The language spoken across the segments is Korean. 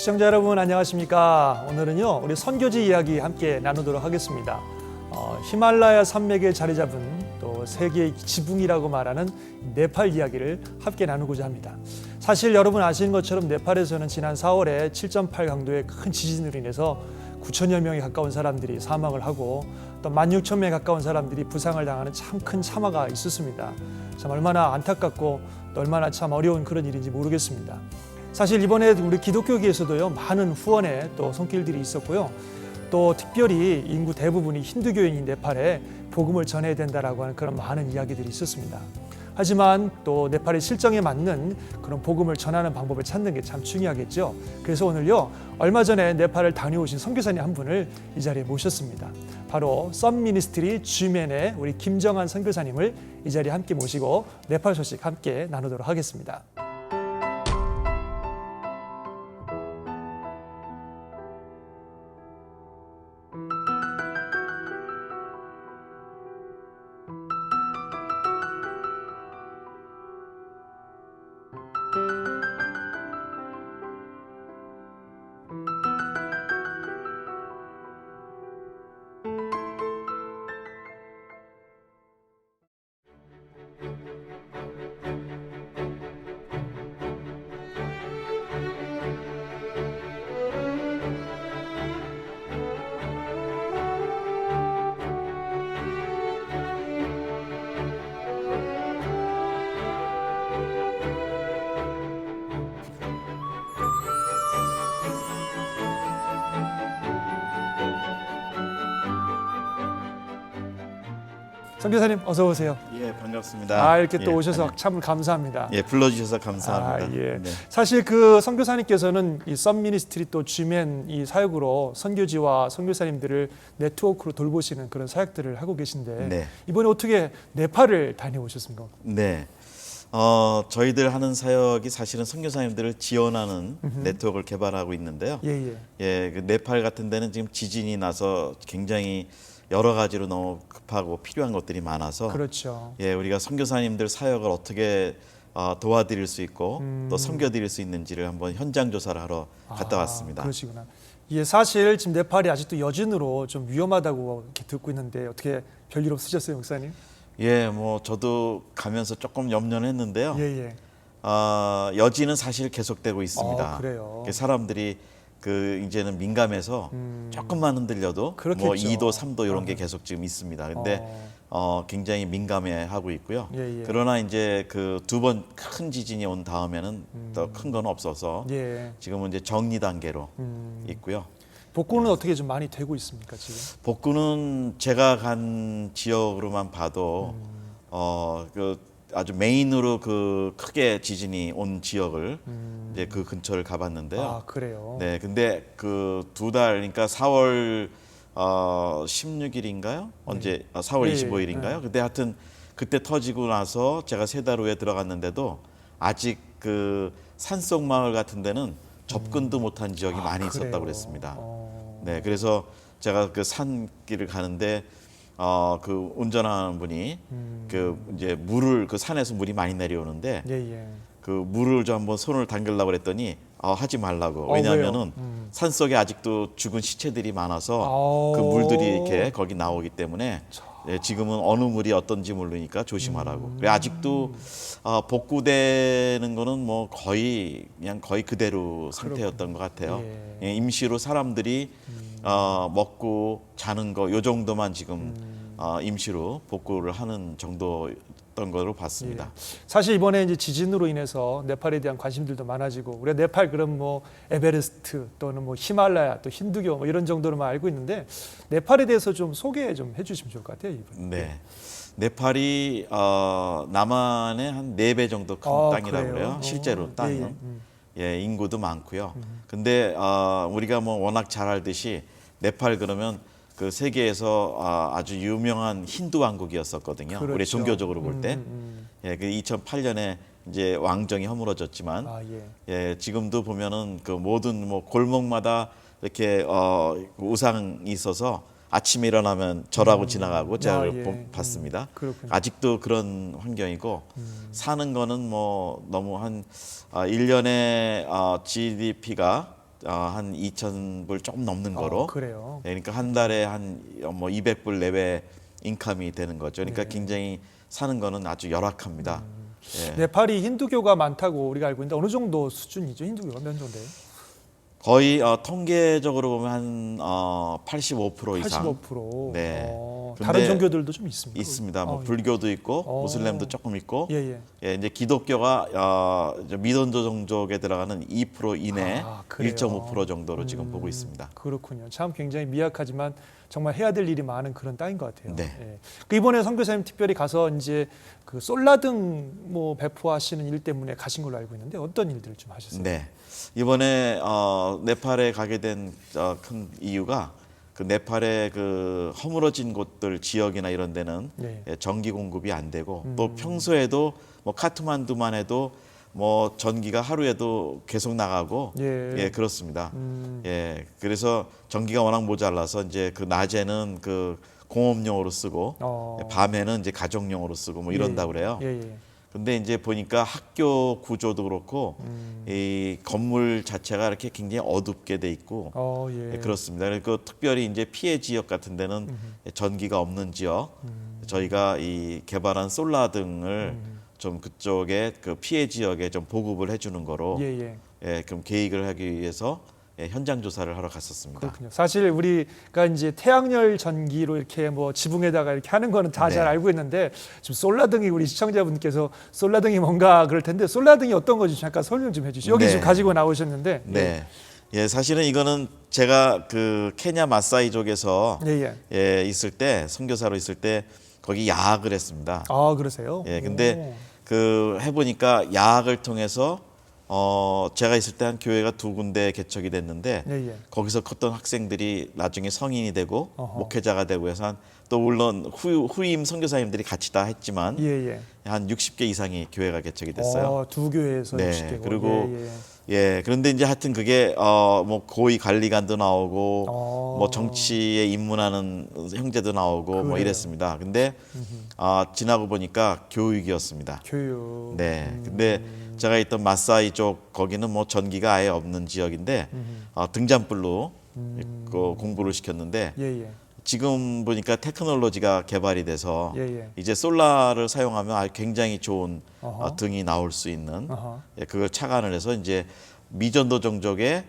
시청자 여러분 안녕하십니까? 오늘은요 우리 선교지 이야기 함께 나누도록 하겠습니다. 히말라야 산맥에 자리 잡은 또 세계의 지붕이라고 말하는 네팔 이야기를 함께 나누고자 합니다. 사실 여러분 아시는 것처럼 네팔에서는 지난 4월에 7.8 강도의 큰 지진으로 인해서 9천여 명에 가까운 사람들이 사망을 하고 또 16,000명에 가까운 사람들이 부상을 당하는 참 큰 참화가 있었습니다. 참 얼마나 안타깝고 또 얼마나 참 어려운 그런 일인지 모르겠습니다. 사실 이번에 우리 기독교계에서도요 많은 후원의 또 손길들이 있었고요. 또 특별히 인구 대부분이 힌두교인인 네팔에 복음을 전해야 된다라고 하는 그런 많은 이야기들이 있었습니다. 하지만 또 네팔의 실정에 맞는 그런 복음을 전하는 방법을 찾는 게 참 중요하겠죠. 그래서 오늘요 얼마 전에 네팔을 다녀오신 선교사님 한 분을 이 자리에 모셨습니다. 바로 썸미니스트리 주맨의 우리 김정한 선교사님을 이 자리에 함께 모시고 네팔 소식 함께 나누도록 하겠습니다. 선교사님 어서 오세요. 예, 반갑습니다. 이렇게 또 오셔서 참 감사합니다. 예, 불러주셔서 감사합니다. 예. 네. 사실 그 선교사님께서는 이 썸미니스트리 또 주맨 이 사역으로 선교지와 선교사님들을 네트워크로 돌보시는 그런 사역들을 하고 계신데 네. 이번에 어떻게 네팔을 다녀오셨습니까? 네. 저희들 하는 사역이 사실은 선교사님들을 지원하는 네트워크를 개발하고 있는데요. 예. 예, 그 네팔 같은 데는 지금 지진이 나서 굉장히 여러 가지로 너무 급하고 필요한 것들이 많아서 그렇죠. 예, 우리가 선교사님들 사역을 어떻게 도와드릴 수 있고 또 섬겨드릴 수 있는지를 한번 현장 조사를 하러 갔다 왔습니다. 그러시구나. 예, 사실 지금 네팔이 아직도 여진으로 좀 위험하다고 이렇게 듣고 있는데 어떻게 별일 없으셨어요, 목사님? 예, 뭐 저도 가면서 조금 염려는 했는데요. 예. 여진은 사실 계속되고 있습니다. 그래요. 사람들이 그 이제는 민감해서 조금만 흔들려도 그렇겠죠. 뭐 2도, 3도 이런 게 계속 지금 있습니다. 근데 굉장히 민감해하고 있고요. 예. 그러나 이제 그 두 번 큰 지진이 온 다음에는 더 큰 건 없어서 예. 지금은 이제 정리 단계로 있고요. 복구는 어떻게 좀 많이 되고 있습니까 지금? 복구는 제가 간 지역으로만 봐도 그 아주 메인으로 그 크게 지진이 온 지역을 이제 그 근처를 가봤는데요. 그래요. 네, 근데 그 두 달, 그러니까 4월 16일인가요? 언제? 4월 25일인가요? 근데 하여튼 그때 터지고 나서 제가 3달 후에 들어갔는데도 아직 그 산속 마을 같은 데는 접근도 못한 지역이 많이 있었다고 그랬습니다. 네, 그래서 제가 그 산길을 가는데 그 운전하는 분이 그 이제 물을 그 산에서 물이 많이 내려오는데 예. 그 물을 좀 한번 손을 담그려고 그랬더니 하지 말라고. 왜냐하면은 산 속에 아직도 죽은 시체들이 많아서 그 물들이 이렇게 거기 나오기 때문에 예, 지금은 어느 물이 어떤지 모르니까 조심하라고. 그래 아직도 복구되는 거는 뭐 거의 그대로 상태였던 것 같아요. 예, 임시로 사람들이 먹고 자는 거 요 정도만 지금 임시로 복구를 하는 정도였던 걸로 봤습니다. 예. 사실 이번에 이제 지진으로 인해서 네팔에 대한 관심들도 많아지고 우리가 네팔 그럼 뭐 에베레스트 또는 뭐 히말라야 또 힌두교 뭐 이런 정도로만 알고 있는데 네팔에 대해서 좀 소개 좀 해주시면 좋을 것 같아요. 이번. 네. 네팔이 남한의 한 4배 정도 큰 땅이라고 그래요. 실제로 땅은. 예, 인구도 많고요. 근데 우리가 뭐 워낙 잘 알듯이 네팔 그러면 그 세계에서 아주 유명한 힌두 왕국이었었거든요. 그렇죠. 우리 종교적으로 볼 때. 예, 그 2008년에 이제 왕정이 허물어졌지만 예, 지금도 보면은 그 모든 뭐 골목마다 이렇게 우상이 있어서 아침에 일어나면 절하고 지나가고 제가 봤습니다. 아직도 그런 환경이고 사는 거는 뭐 너무 한 1년에 GDP가 한 2,000불 좀 넘는 거로. 그래요. 예, 그러니까 한 달에 한 뭐 200불 내외 인컴이 되는 거죠. 그러니까 네. 굉장히 사는 거는 아주 열악합니다. 예. 네팔이 힌두교가 많다고 우리가 알고 있는데 어느 정도 수준이죠? 힌두교가 몇 정도예요? 거의 통계적으로 보면 한 85% 이상 85%. 네. 다른 근데 종교들도 좀 있습니까? 있습니다. 뭐 예. 불교도 있고 무슬림도 조금 있고 예. 예, 이제 기독교가 미던도 종족에 들어가는 2% 이내 그래요? 1.5% 정도로 지금 보고 있습니다. 그렇군요. 참 굉장히 미약하지만 정말 해야 될 일이 많은 그런 땅인 것 같아요. 네. 예. 그 이번에 선교사님 특별히 가서 이제 그 솔라등 뭐 배포하시는 일 때문에 가신 걸로 알고 있는데 어떤 일들을 좀 하셨어요? 네. 이번에 네팔에 가게 된 큰 이유가 그 네팔의 그 허물어진 곳들 지역이나 이런 데는 네. 전기 공급이 안 되고 또 평소에도 뭐 카트만두만 해도 뭐 전기가 하루에도 계속 나가고 예, 그렇습니다. 예, 그래서 전기가 워낙 모자라서 이제 그 낮에는 그 공업용으로 쓰고 밤에는 이제 가정용으로 쓰고 뭐 이런다고 그래요. 근데 이제 보니까 학교 구조도 그렇고 이 건물 자체가 이렇게 굉장히 어둡게 돼 있고 예, 그렇습니다. 그리고 특별히 이제 피해 지역 같은 데는 전기가 없는 지역 저희가 이 개발한 솔라 등을 좀 그쪽에 그 피해 지역에 좀 보급을 해주는 거로 예, 그럼 계획을 하기 위해서 예, 현장 조사를 하러 갔었습니다. 그렇군요. 사실 우리가 이제 태양열 전기로 이렇게 뭐 지붕에다가 이렇게 하는 거는 다 잘 알고 있는데 지금 솔라등이 우리 시청자분께서 솔라등이 뭔가 그럴 텐데 솔라등이 어떤 건지 잠깐 설명 좀 해주시죠. 여기 지금 가지고 나오셨는데. 네. 예, 사실은 이거는 제가 그 케냐 마사이족에서 예, 있을 때 선교사로 있을 때 거기 야학을 했습니다. 아, 그러세요? 예, 근데 그 해보니까 야학을 통해서 제가 있을 때 한 교회가 2군데 개척이 됐는데 거기서 컸던 학생들이 나중에 성인이 되고 목회자가 되고 해서 또 물론 후임 선교사님들이 같이 다 했지만 한 60개 이상이 교회가 개척이 됐어요. 두 교회에서 네, 60개고. 그리고 예, 그런데 이제 하여튼 그게 뭐 고위 관리관도 나오고 뭐 정치에 입문하는 형제도 나오고 뭐 이랬습니다. 근데 지나고 보니까 교육이었습니다. 교육. 네, 근데 제가 있던 마사이 쪽 거기는 뭐 전기가 아예 없는 지역인데 등잔불로 공부를 시켰는데 지금 보니까 테크놀로지가 개발이 돼서 이제 솔라를 사용하면 아주 굉장히 좋은 등이 나올 수 있는 예, 그걸 착안을 해서 이제 미전도 종족의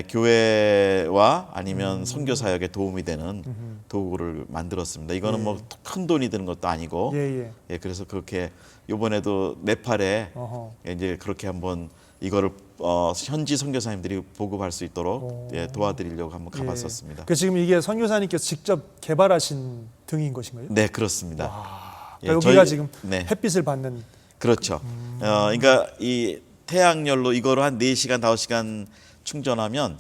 교회와 아니면 선교 사역에 도움이 되는 도구를 만들었습니다. 이거는 뭐 큰 돈이 드는 것도 아니고 예, 그래서 그렇게 이번에도 네팔에 이제 그렇게 한번 이거를 현지 선교사님들이 보급할 수 있도록 예, 도와드리려고 한번 가봤었습니다. 그 지금 이게 선교사님께서 직접 개발하신 등인 것인가요? 네, 그렇습니다. 그러니까 여기가 지금 햇빛을 받는. 그렇죠. 그러니까 이 태양열로 이거를 한 4시간, 5시간 충전하면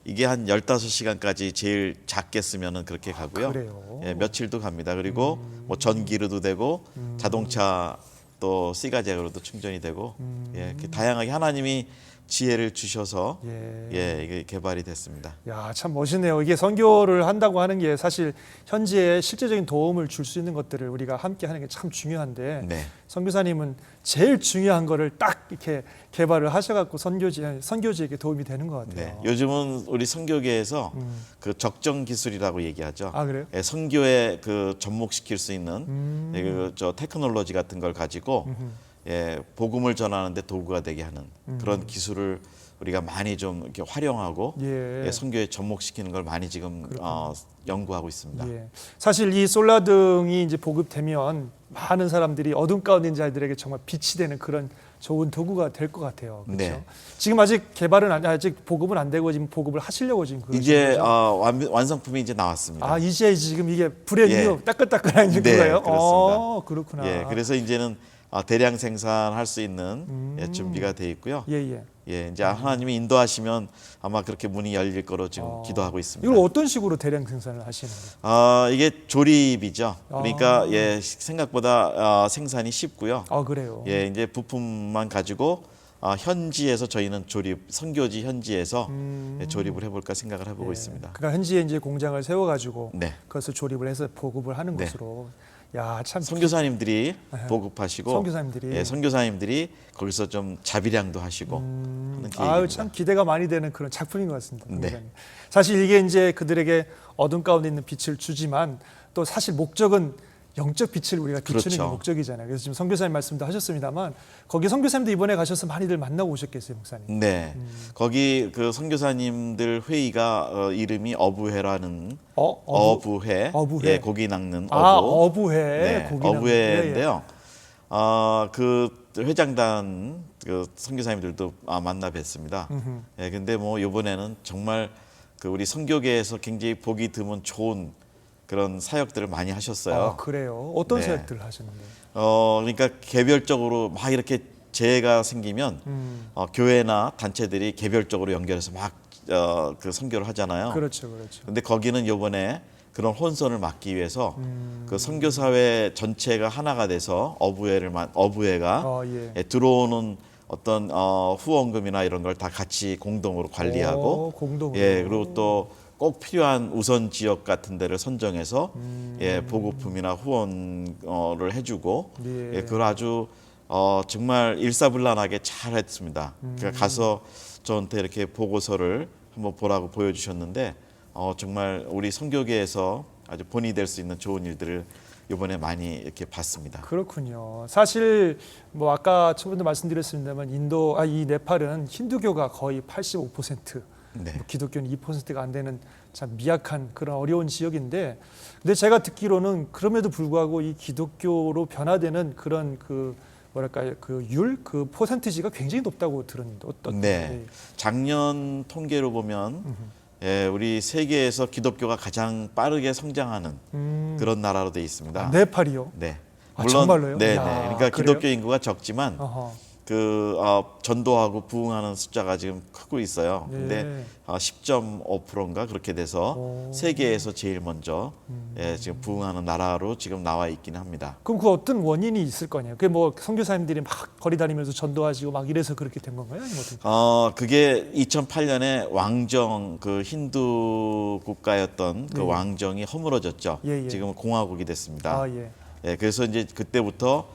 이게 한 15시간까지 제일 작게 쓰면은 그렇게 가고요. 그래요? 예, 며칠도 갑니다. 그리고 뭐 전기로도 되고 자동차 또 시가제로도 충전이 되고 예, 이렇게 다양하게 하나님이 지혜를 주셔서 예, 이게 개발이 됐습니다. 야, 참 멋있네요. 이게 선교를 한다고 하는 게 사실 현지에 실제적인 도움을 줄 수 있는 것들을 우리가 함께 하는 게 참 중요한데 선교사님은 제일 중요한 거를 딱 이렇게 개발을 하셔갖고 선교지에게 도움이 되는 것 같아요. 네, 요즘은 우리 선교계에서 그 적정 기술이라고 얘기하죠. 아, 그래요? 예, 선교에 그 접목시킬 수 있는 저 테크놀로지 같은 걸 가지고 예, 복음을 전하는데 도구가 되게 하는 그런 기술을 우리가 많이 좀 이렇게 활용하고 예, 선교에 접목시키는 걸 많이 지금 연구하고 있습니다. 사실 이 솔라등이 이제 보급되면 많은 사람들이 어둠 가운데 있는 자들에게 정말 빛이 되는 그런 좋은 도구가 될 것 같아요. 그렇죠? 지금 아직 아직 보급은 안 되고 지금 보급을 하시려고 지금 이제 완성품이 이제 나왔습니다. 아, 이제 지금 이게 브랜뉴 따끈따끈한 거예요? 그렇습니다. 그렇구나. 예, 그래서 이제는 대량 생산할 수 있는 예, 준비가 돼 있고요. 예, 이제 하나님이 인도하시면 아마 그렇게 문이 열릴 거로 지금 기도하고 있습니다. 이걸 어떤 식으로 대량 생산을 하시는 거예요? 이게 조립이죠. 그러니까 예, 생각보다 생산이 쉽고요. 그래요. 예, 이제 부품만 가지고 현지에서 저희는 선교지 현지에서 조립을 해볼까 생각을 해보고 있습니다. 그러니까 현지에 이제 공장을 세워가지고 그것을 조립을 해서 보급을 하는 것으로. 야, 참 선교사님들이 보급하시고 선교사님들이 예, 선교사님들이 거기서 좀 자비량도 하시고 하는 아유, 계획입니다. 참 기대가 많이 되는 그런 작품인 것 같습니다. 네. 굉장히. 사실 이게 이제 그들에게 어둠 가운데 있는 빛을 주지만 또 사실 목적은 영적 빛을 우리가 비추는 그렇죠. 게 목적이잖아요. 그래서 지금 선교사님 말씀도 하셨습니다만 거기 선교사님도 이번에 가셔서 많이들 만나고 오셨겠어요, 목사님. 네, 거기 그 선교사님들 회의가 이름이 어부회라는 어부회, 어부회. 예, 고기 낚는 어부, 어부회, 네, 고기 낚는. 어부회인데요. 그 회장단 그 선교사님들도 만나 뵀습니다. 예, 근데 뭐 이번에는 정말 그 우리 선교계에서 굉장히 보기 드문 좋은 그런 사역들을 많이 하셨어요. 그래요? 어떤 네. 사역들을 하셨는데? 그러니까 개별적으로 막 이렇게 재해가 생기면 교회나 단체들이 개별적으로 연결해서 막 그 선교를 하잖아요. 그렇죠, 그렇죠. 근데 거기는 이번에 그런 혼선을 막기 위해서 그 선교 사회 전체가 하나가 돼서 어부회가 예. 들어오는 어떤 후원금이나 이런 걸 다 같이 공동으로 관리하고 공동으로. 예, 그리고 또 꼭 필요한 우선 지역 같은 데를 선정해서 예, 보급품이나 후원을 해주고 예. 예, 그걸 아주 정말 일사불란하게 잘 했습니다. 그러니까 가서 저한테 이렇게 보고서를 한번 보라고 보여주셨는데 정말 우리 선교계에서 아주 본이 될 수 있는 좋은 일들을 이번에 많이 이렇게 봤습니다. 그렇군요. 사실 뭐 아까 처음에도 말씀드렸습니다만 이 네팔은 힌두교가 거의 85%, 네. 뭐 기독교는 2%가 안 되는 참 미약한 그런 어려운 지역인데, 근데 제가 듣기로는 그럼에도 불구하고 이 기독교로 변화되는 그런 그 뭐랄까요, 그 퍼센티지가 굉장히 높다고 들었는데 어떤? 네. 작년 통계로 보면 예, 우리 세계에서 기독교가 가장 빠르게 성장하는 그런 나라로 돼 있습니다. 네팔이요? 네. 정말로요? 네, 네. 이야, 그러니까 그래요? 기독교 인구가 적지만 어허. 전도하고 부흥하는 숫자가 지금 크고 있어요. 근데 네. 10.5%인가 그렇게 돼서 세계에서 제일 먼저 예, 지금 부흥하는 나라로 지금 나와 있기는 합니다. 그럼 그 어떤 원인이 있을 거냐요? 그게 뭐 선교사님들이 막 거리 다니면서 전도하시고 막 이래서 그렇게 된 건가요? 아니면 어떻게? 그게 2008년에 왕정 그 힌두 국가였던 그 네. 왕정이 허물어졌죠. 예, 예. 지금은 공화국이 됐습니다. 예. 예, 그래서 이제 그때부터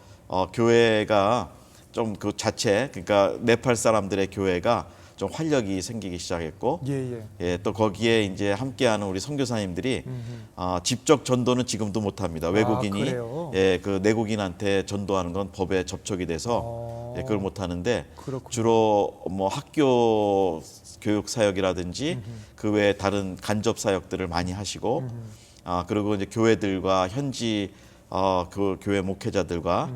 교회가 좀 그 자체, 그러니까 네팔 사람들의 교회가 좀 활력이 생기기 시작했고, 예. 예, 또 거기에 이제 함께하는 우리 선교사님들이 직접 전도는 지금도 못합니다. 외국인이 그래요? 예, 그 내국인한테 전도하는 건 법에 접촉이 돼서 예, 그걸 못하는데 그렇군요. 주로 뭐 학교 교육 사역이라든지 그 외에 다른 간접 사역들을 많이 하시고, 그리고 이제 교회들과 현지 그 교회 목회자들과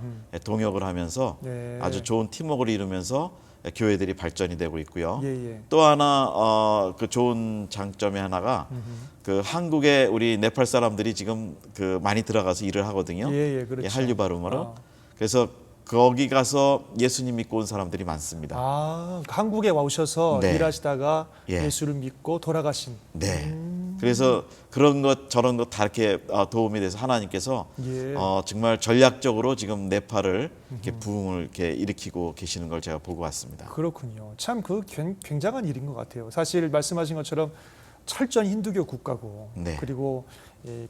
동역을 하면서 네. 아주 좋은 팀워크를 이루면서 교회들이 발전이 되고 있고요. 예. 또 하나 그 좋은 장점의 하나가 그 한국에 우리 네팔 사람들이 지금 그 많이 들어가서 일을 하거든요. 예, 그렇죠. 한류 발음으로. 그래서 거기 가서 예수님 믿고 온 사람들이 많습니다. 한국에 오셔서 네. 일하시다가 예. 예수를 믿고 돌아가신. 네. 그래서 그런 것 저런 것 다 이렇게 도움이 돼서 하나님께서 예. 정말 전략적으로 지금 네팔을 이렇게 부흥을 이렇게 일으키고 계시는 걸 제가 보고 왔습니다. 그렇군요. 참 그 굉장한 일인 것 같아요. 사실 말씀하신 것처럼 철저한 힌두교 국가고 네. 그리고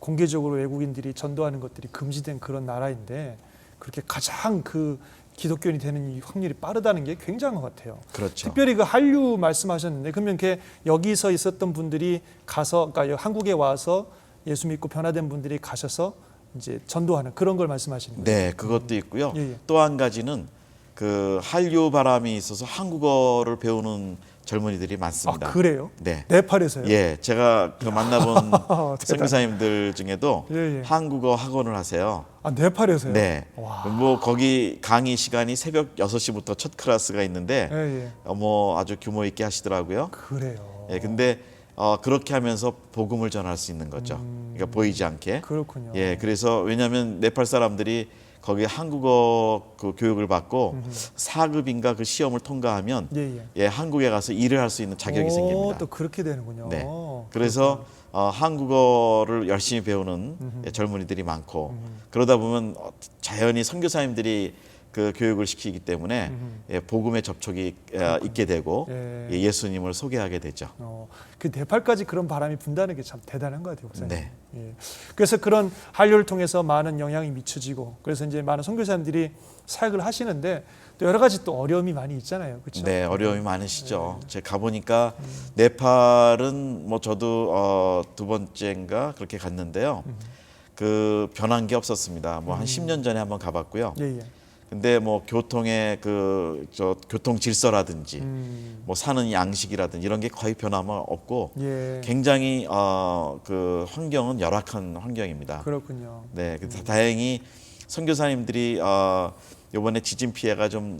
공개적으로 외국인들이 전도하는 것들이 금지된 그런 나라인데 그렇게 가장 그 기독교인이 되는 이 확률이 빠르다는 게 굉장한 것 같아요. 그렇죠. 특별히 그 한류 말씀하셨는데 그러면 이렇게 여기서 있었던 분들이 가서 그러니까 한국에 와서 예수 믿고 변화된 분들이 가셔서 이제 전도하는 그런 걸 말씀하시는 거예요. 네, 그것도 있고요. 예. 또 한 가지는 그 한류 바람이 있어서 한국어를 배우는 젊은이들이 많습니다. 그래요? 네. 네팔에서요? 예, 제가 그 만나본 대단. 선교사님들 중에도 예. 한국어 학원을 하세요. 네팔에서요? 네. 와. 뭐 거기 강의 시간이 새벽 6시부터 첫 클래스가 있는데 예. 뭐 아주 규모 있게 하시더라고요. 그래요. 예, 근데 그렇게 하면서 복음을 전할 수 있는 거죠. 그러니까 보이지 않게. 그렇군요. 예, 그래서 왜냐하면 네팔 사람들이 거기 한국어 그 교육을 받고 4급인가 그 시험을 통과하면 예. 한국에 가서 일을 할 수 있는 자격이 생깁니다. 또 그렇게 되는군요. 네. 그래서 한국어를 열심히 배우는 젊은이들이 많고 그러다 보면 자연히 선교사님들이 그 교육을 시키기 때문에 예, 복음의 접촉이 있게 되고 예. 예, 예수님을 소개하게 되죠. 그 네팔까지 그런 바람이 분다는 게 참 대단한 것 같아요, 목사님. 네. 예. 그래서 그런 한류를 통해서 많은 영향이 미쳐지고, 그래서 이제 많은 선교사님들이 사역을 하시는데 또 여러 가지 또 어려움이 많이 있잖아요, 그렇죠? 네, 어려움이 많으시죠. 제가 가보니까 네팔은 뭐 저도 두 번째인가 그렇게 갔는데요. 그 변한 게 없었습니다. 뭐 한 10년 전에 한번 가봤고요. 예, 예. 근데 뭐 교통의 교통 질서라든지 뭐 사는 양식이라든지 이런 게 거의 변함은 없고 예. 굉장히 그 환경은 열악한 환경입니다. 그렇군요. 네, 다행히 선교사님들이 이번에 지진 피해가 좀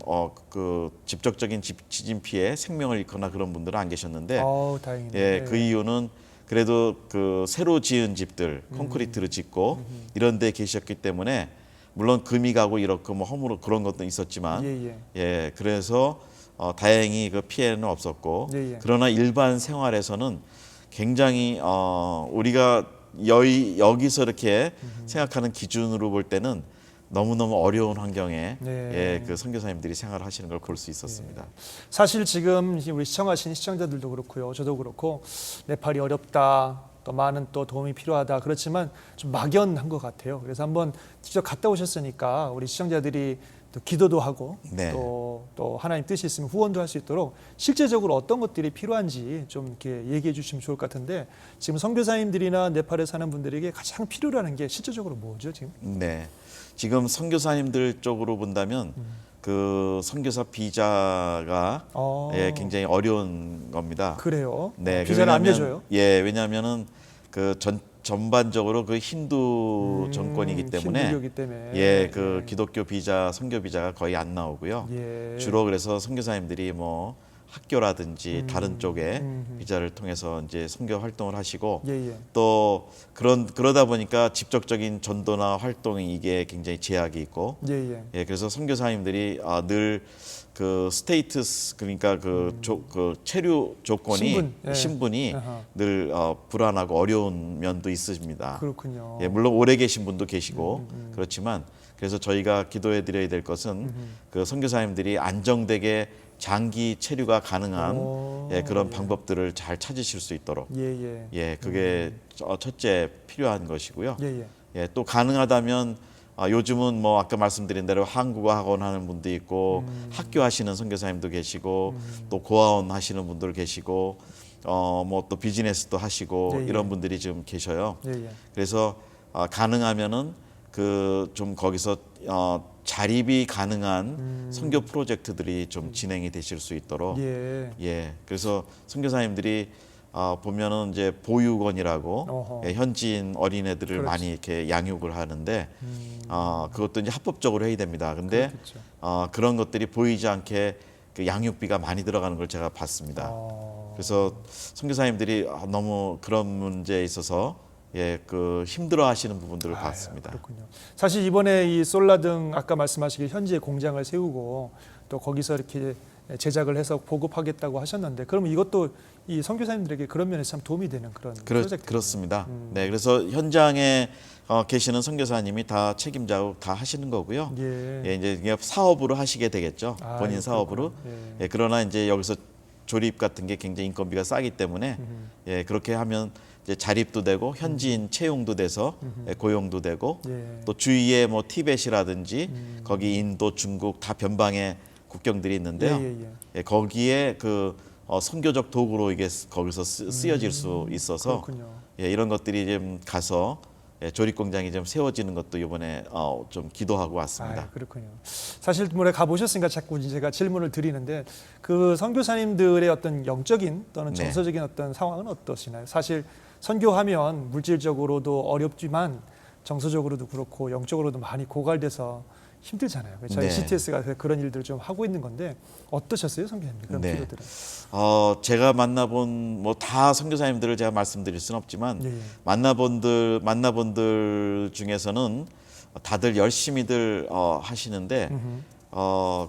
그 직접적인 지진 피해 생명을 잃거나 그런 분들은 안 계셨는데, 다행이네요. 예, 그 이유는 그래도 그 새로 지은 집들 콘크리트로 짓고 이런 데 계셨기 때문에 물론 금이 가고 이렇고 뭐 허물어 그런 것도 있었지만 예, 그래서 다행히 그 피해는 없었고 그러나 일반 생활에서는 굉장히 우리가 여기서 이렇게 생각하는 기준으로 볼 때는 너무너무 어려운 환경에 예, 그 선교사님들이 생활하시는 걸 볼 수 있었습니다. 사실 지금 우리 시청하신 시청자들도 그렇고요, 저도 그렇고 네팔이 어렵다, 또 많은 또 도움이 필요하다, 그렇지만 좀 막연한 것 같아요. 그래서 한번 직접 갔다 오셨으니까 우리 시청자들이 또 기도도 하고 네. 또 하나님 뜻이 있으면 후원도 할 수 있도록 실제적으로 어떤 것들이 필요한지 좀 이렇게 얘기해 주시면 좋을 것 같은데, 지금 선교사님들이나 네팔에 사는 분들에게 가장 필요로 하는 게 실제적으로 뭐죠 지금? 네, 지금 선교사님들 쪽으로 본다면 그 선교사 비자가 예, 굉장히 어려운 겁니다. 그래요? 네, 비자를 안 내줘요? 예, 왜냐하면은 그 전반적으로 그 힌두 정권이기 때문에 힌두교기 때문에 예, 그 기독교 비자, 선교 비자가 거의 안 나오고요. 예. 주로 그래서 선교사님들이 뭐 학교라든지 다른 쪽에 비자를 통해서 이제 선교 활동을 하시고 또 그러다 보니까 직접적인 전도나 활동이 이게 굉장히 제약이 있고 예, 그래서 선교사님들이 늘 그 스테이트스 그러니까 그 체류 조건이 신분이 늘 불안하고 어려운 면도 있습니다. 그렇군요. 예, 물론 오래 계신 분도 계시고 그렇지만 그래서 저희가 기도해 드려야 될 것은 그 선교사님들이 안정되게 장기 체류가 가능한 예, 그런 방법들을 잘 찾으실 수 있도록 예, 그게 첫째 필요한 것이고요. 예, 또 가능하다면 요즘은 뭐 아까 말씀드린 대로 한국어 학원 하는 분도 있고 학교 하시는 선교사님도 계시고 또 고아원 하시는 분들 계시고 뭐 또 비즈니스도 하시고 이런 분들이 좀 계셔요. 그래서 가능하면은 그 좀 거기서 자립이 가능한 선교 프로젝트들이 좀 진행이 되실 수 있도록 예, 그래서 선교사님들이 보면은 이제 보육원이라고 예, 현지인 어린애들을 많이 이렇게 양육을 하는데 그것도 이제 합법적으로 해야 됩니다. 근데 그런 것들이 보이지 않게 그 양육비가 많이 들어가는 걸 제가 봤습니다. 그래서 선교사님들이 너무 그런 문제에 있어서 예, 그 힘들어하시는 부분들을 봤습니다. 그렇군요. 사실 이번에 이 솔라등 아까 말씀하시길 현지에 공장을 세우고 또 거기서 이렇게 제작을 해서 보급하겠다고 하셨는데, 그러면 이것도 이 선교사님들에게 그런 면에서 참 도움이 되는 그런 프로젝트. 그렇습니다. 네, 그래서 현장에 계시는 선교사님이 다 책임자고 다 하시는 거고요. 예, 이제 이게 사업으로 하시게 되겠죠. 본인 사업으로. 예, 그러나 이제 여기서 조립 같은 게 굉장히 인건비가 싸기 때문에 예, 그렇게 하면 이제 자립도 되고 현지인 채용도 돼서 고용도 되고 또 주위에 뭐 티벳이라든지 거기 인도, 중국 다 변방의 국경들이 있는데요. 예, 거기에 그 선교적 도구로 이게 거기서 쓰여질 수 있어서 예, 이런 것들이 좀 가서 예, 조립 공장이 좀 세워지는 것도 이번에 좀 기도하고 왔습니다. 그렇군요. 사실 물에 가보셨으니까 자꾸 제가 질문을 드리는데, 그 선교사님들의 어떤 영적인 또는 정서적인 어떤 상황은 어떠시나요? 사실 선교하면 물질적으로도 어렵지만 정서적으로도 그렇고 영적으로도 많이 고갈돼서 힘들잖아요. 저희 CTS가 그런 일들을 좀 하고 있는 건데 어떠셨어요, 선교사님들 그런 필요들은? 제가 만나본 뭐 다 선교사님들을 제가 말씀드릴 수는 없지만 만나본들 중에서는 다들 열심히들 하시는데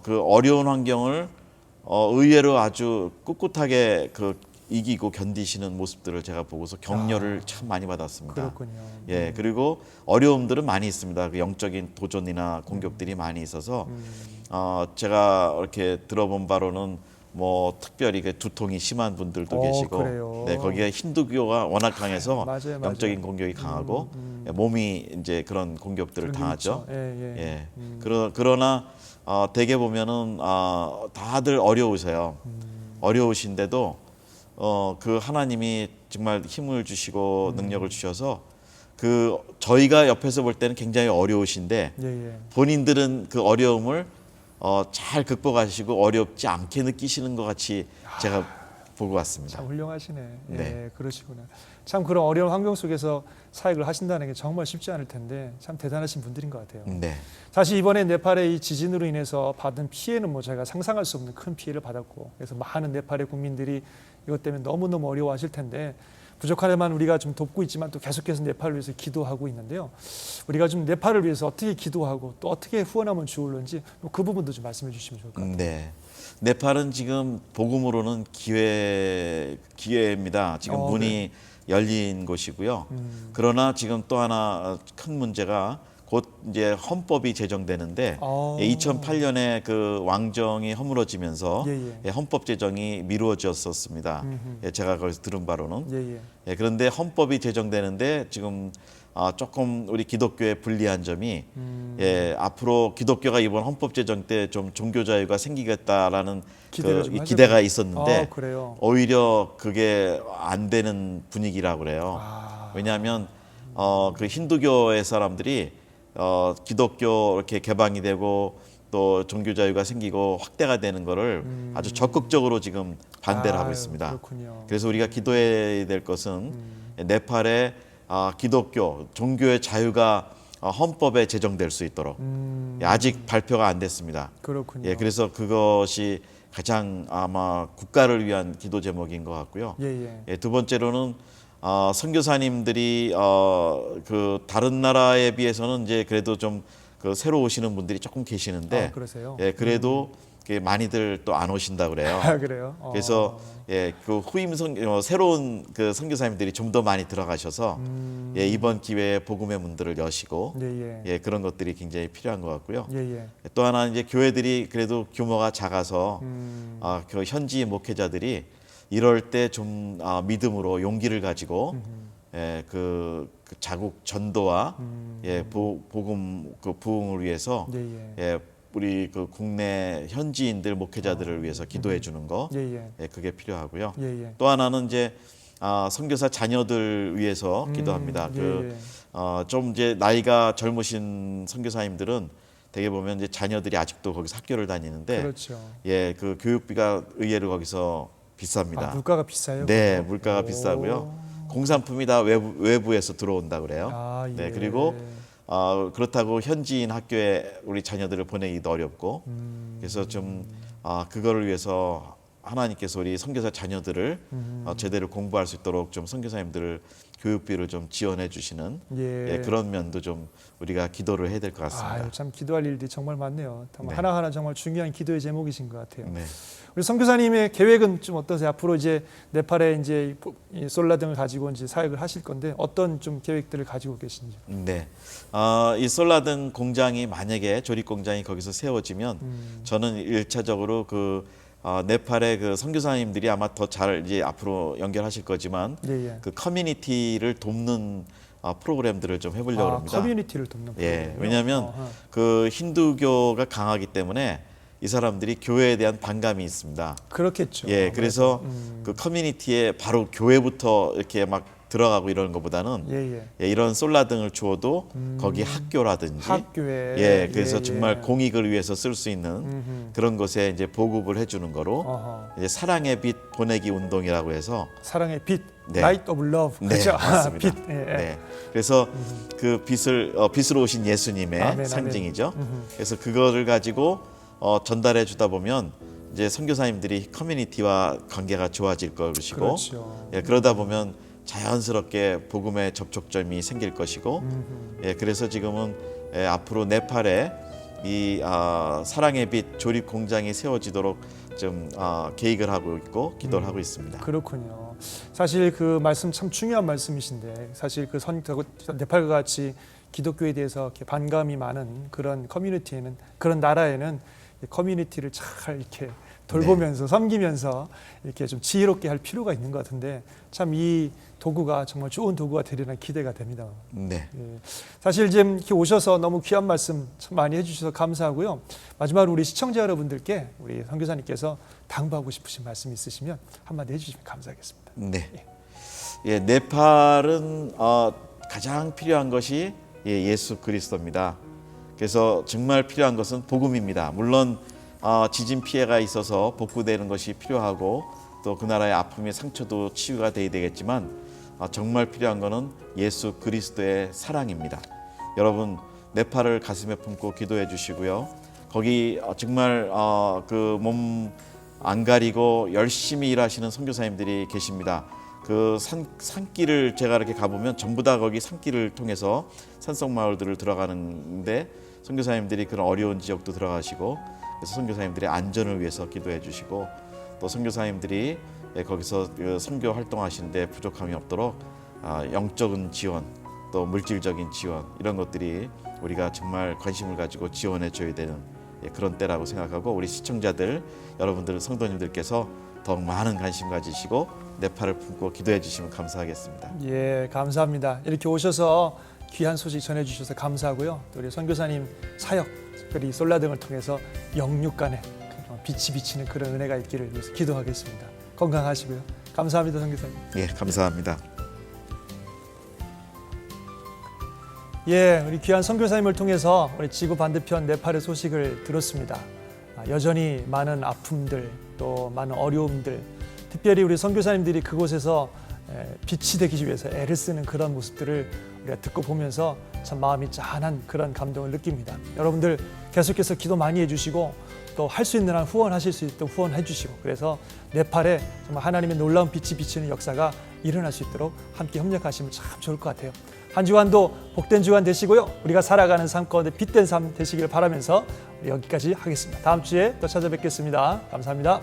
그 어려운 환경을 의외로 아주 꿋꿋하게 이기고 견디시는 모습들을 제가 보고서 격려를 참 많이 받았습니다. 그렇군요. 예, 그리고 어려움들은 많이 있습니다. 그 영적인 도전이나 공격들이 많이 있어서 제가 이렇게 들어본 바로는 뭐 특별히 그 두통이 심한 분들도 계시고, 그래요. 네, 거기에 힌두교가 워낙 강해서 맞아요. 영적인 공격이 강하고 몸이 이제 그런 공격들을 그런 게 당하죠. 있죠. 예. 예. 그러나 대개 보면은 다들 어려우세요. 어려우신데도 그 하나님이 정말 힘을 주시고 능력을 주셔서 그 저희가 옆에서 볼 때는 굉장히 어려우신데 예. 본인들은 그 어려움을 잘 극복하시고 어렵지 않게 느끼시는 것 같이 제가 보고 왔습니다. 참 훌륭하시네. 예, 네. 그러시구나. 참 그런 어려운 환경 속에서 사역을 하신다는 게 정말 쉽지 않을 텐데 참 대단하신 분들인 것 같아요. 네. 사실 이번에 네팔의 이 지진으로 인해서 받은 피해는 뭐 저희가 상상할 수 없는 큰 피해를 받았고, 그래서 많은 네팔의 국민들이 이것 때문에 너무너무 어려워하실 텐데, 부족하지만 우리가 좀 돕고 있지만 또 계속해서 네팔을 위해서 기도하고 있는데요. 우리가 좀 네팔을 위해서 어떻게 기도하고 또 어떻게 후원하면 좋을런지 그 부분도 좀 말씀해 주시면 좋을 것 같아요. 네. 네팔은 지금 복음으로는 기회입니다. 지금 문이 열린 곳이고요. 그러나 지금 또 하나 큰 문제가 곧 이제 헌법이 제정되는데 2008년에 그 왕정이 허물어지면서 헌법 제정이 미루어졌었습니다. 제가 거기서 들은 바로는. 그런데 헌법이 제정되는데 지금 조금 우리 기독교에 불리한 점이 앞으로 기독교가 이번 헌법 제정 때 좀 종교 자유가 생기겠다라는 기대가 있었는데 오히려 그게 안 되는 분위기라고 그래요. 왜냐하면 그 힌두교의 사람들이 기독교 이렇게 개방이 되고 또 종교 자유가 생기고 확대가 되는 거를 아주 적극적으로 지금 반대를 하고 있습니다. 그렇군요. 그래서 우리가 기도해야 될 것은 네팔의 기독교 종교의 자유가 헌법에 제정될 수 있도록 아직 발표가 안 됐습니다. 그렇군요. 그래서 그것이 가장 아마 국가를 위한 기도 제목인 것 같고요. 두 번째로는 선교사님들이 그 다른 나라에 비해서는 이제 그래도 좀 그 새로 오시는 분들이 조금 계시는데, 그러세요? 그래도 많이들 또 안 오신다 그래요. 그래요? 그래서 그 후임 새로운 그 선교사님들이 좀 더 많이 들어가셔서 이번 기회에 복음의 문들을 여시고 그런 것들이 굉장히 필요한 것 같고요. 또 하나 이제 교회들이 그래도 규모가 작아서 그 현지 목회자들이 이럴 때 좀 믿음으로 용기를 가지고 그 자국 전도와 복음 그 부흥을 위해서 우리 그 국내 현지인들 목회자들을 위해서 기도해 주는 거 그게 필요하고요. 또 하나는 이제 선교사 자녀들 위해서 기도합니다. 좀 이제 나이가 젊으신 선교사님들은 대개 보면 이제 자녀들이 아직도 거기서 학교를 다니는데 그 교육비가 의외로 거기서 비쌉니다. 물가가 비싸요? 네, 물가가 비싸고요. 공산품이 다 외부에서 들어온다 그래요. 네, 그리고 그렇다고 현지인 학교에 우리 자녀들을 보내기도 어렵고, 그래서 좀 그거를 위해서 하나님께서 우리 선교사 자녀들을 제대로 공부할 수 있도록 좀 선교사님들을 교육비를 좀 지원해 주시는 그런 면도 좀 우리가 기도를 해야 될 것 같습니다. 참 기도할 일들이 정말 많네요. 하나하나 정말 중요한 기도의 제목이신 것 같아요. 우리 선교사님의 계획은 좀 어떠세요? 앞으로 이제 네팔에 이제 솔라 등을 가지고 이제 사역을 하실 건데 어떤 좀 계획들을 가지고 계신지? 네, 이 솔라 등 공장이 만약에 조립 공장이 거기서 세워지면 저는 1차적으로 그 네팔의 그 선교사님들이 아마 더 잘 이제 앞으로 연결하실 거지만 그 커뮤니티를 돕는 프로그램들을 좀 해보려고 합니다. 커뮤니티를 돕는 프로그램. 왜냐하면 그 힌두교가 강하기 때문에 이 사람들이 교회에 대한 반감이 있습니다. 그렇겠죠. 그래서 그 커뮤니티에 바로 교회부터 이렇게 막 들어가고 이런 것보다는 이런 솔라 등을 주어도 거기 학교라든지 그래서 정말 공익을 위해서 쓸 수 있는 그런 것에 이제 보급을 해주는 거로 이제 사랑의 빛 보내기 운동이라고 해서 사랑의 빛, Light of Love, 그렇죠? 맞습니다. 빛. 그래서 그 빛으로 오신 예수님의 상징이죠. 그래서 그거를 가지고 전달해 주다 보면 이제 선교사님들이 커뮤니티와 관계가 좋아질 것이고, 그러다 보면 자연스럽게 복음의 접촉점이 생길 것이고, 그래서 지금은 앞으로 네팔에 이 사랑의 빛 조립 공장이 세워지도록 좀 계획을 하고 있고 기도를 하고 있습니다. 그렇군요. 사실 그 말씀 참 중요한 말씀이신데, 사실 그 네팔과 같이 기독교에 대해서 이렇게 반감이 많은 그런 커뮤니티에는, 그런 나라에는 커뮤니티를 잘 이렇게 돌보면서 섬기면서 이렇게 좀 지혜롭게 할 필요가 있는 것 같은데 참 이 도구가 정말 좋은 도구가 되리라 기대가 됩니다. 네. 예. 사실 지금 이렇게 오셔서 너무 귀한 말씀 참 많이 해주셔서 감사하고요. 마지막으로 우리 시청자 여러분들께 우리 선교사님께서 당부하고 싶으신 말씀 있으시면 한마디 해주시면 감사하겠습니다. 네. 예, 네팔은 가장 필요한 것이 예수 그리스도입니다. 그래서 정말 필요한 것은 복음입니다. 물론 지진 피해가 있어서 복구되는 것이 필요하고 또 그 나라의 아픔의 상처도 치유가 돼야 되겠지만 정말 필요한 것은 예수 그리스도의 사랑입니다. 여러분 네팔을 가슴에 품고 기도해 주시고요. 거기 정말 그 몸 안 가리고 열심히 일하시는 선교사님들이 계십니다. 그 산길을 제가 이렇게 가보면 전부 다 거기 산길을 통해서 산속 마을들을 들어가는데 선교사님들이 그런 어려운 지역도 들어가시고 그래서 선교사님들의 안전을 위해서 기도해 주시고 또 선교사님들이 거기서 선교 활동하시는데 부족함이 없도록 영적인 지원 또 물질적인 지원 이런 것들이 우리가 정말 관심을 가지고 지원해 줘야 되는 그런 때라고 생각하고 우리 시청자들 여러분들 성도님들께서 더욱 많은 관심 가지시고 네팔을 품고 기도해 주시면 감사하겠습니다. 예, 감사합니다. 이렇게 오셔서 귀한 소식 전해주셔서 감사하고요. 또 우리 선교사님 사역, 특별히 솔라등을 통해서 영육간에 빛이 비치는 그런 은혜가 있기를 위해서 기도하겠습니다. 건강하시고요. 감사합니다, 선교사님. 예, 감사합니다. 예, 우리 귀한 선교사님을 통해서 우리 지구 반대편 네팔의 소식을 들었습니다. 여전히 많은 아픔들, 또 많은 어려움들, 특별히 우리 선교사님들이 그곳에서 빛이 되기 위해서 애를 쓰는 그런 모습들을 우리가 듣고 보면서 참 마음이 짠한 그런 감동을 느낍니다. 여러분들 계속해서 기도 많이 해주시고 또 할 수 있는 한 후원하실 수 있도록 후원해 주시고 그래서 네팔에 정말 하나님의 놀라운 빛이 비치는 역사가 일어날 수 있도록 함께 협력하시면 참 좋을 것 같아요. 한 주간도 복된 주간 되시고요. 우리가 살아가는 삶 가운데 빛된 삶 되시기를 바라면서 여기까지 하겠습니다. 다음 주에 또 찾아뵙겠습니다. 감사합니다.